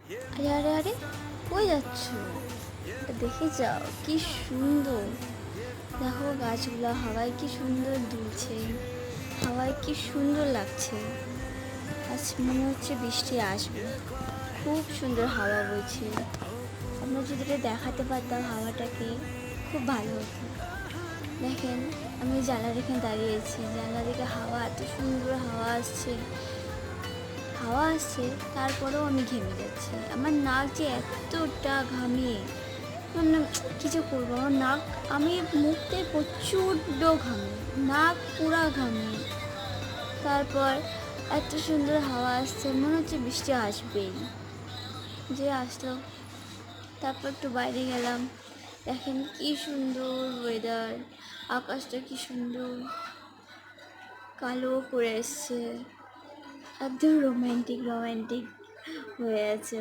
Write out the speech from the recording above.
আরে আরে আরে, কই যাচ্ছ? এটা দেখে যাও, কি সুন্দর। দেখো গাছগুলো হাওয়ায় কি সুন্দর দুলছে, হাওয়ায় কি সুন্দর লাগছে। আজ মনে হচ্ছে বৃষ্টি আসবে, খুব সুন্দর হাওয়া বইছে। আমরা যদি এটা দেখাতে পারতাম হাওয়াটাকে, খুব ভালো হতো। দেখেন, আমি জানলার এখানে দাঁড়িয়েছি, জানলা দিকে হাওয়া, এত সুন্দর হাওয়া আসছে, হাওয়া আসছে, তারপরেও আমি ঘেমে যাচ্ছি। আমার নাক যে এতটা ঘামে, মানে কিছু করবো, আমার নাক, আমি মুখতে প্রচণ্ড ঘামে, নাক পুরা ঘামে। তারপর এত সুন্দর হাওয়া আসছে, মনে হচ্ছে বৃষ্টি আসবেই, যে আসলো। তারপর একটু বাইরে গেলাম, দেখেন কি সুন্দর ওয়েদার, আকাশটা কি সুন্দর কালো করে এসছে, একদম রোম্যান্টিক রোম্যান্টিক হয়ে আছে।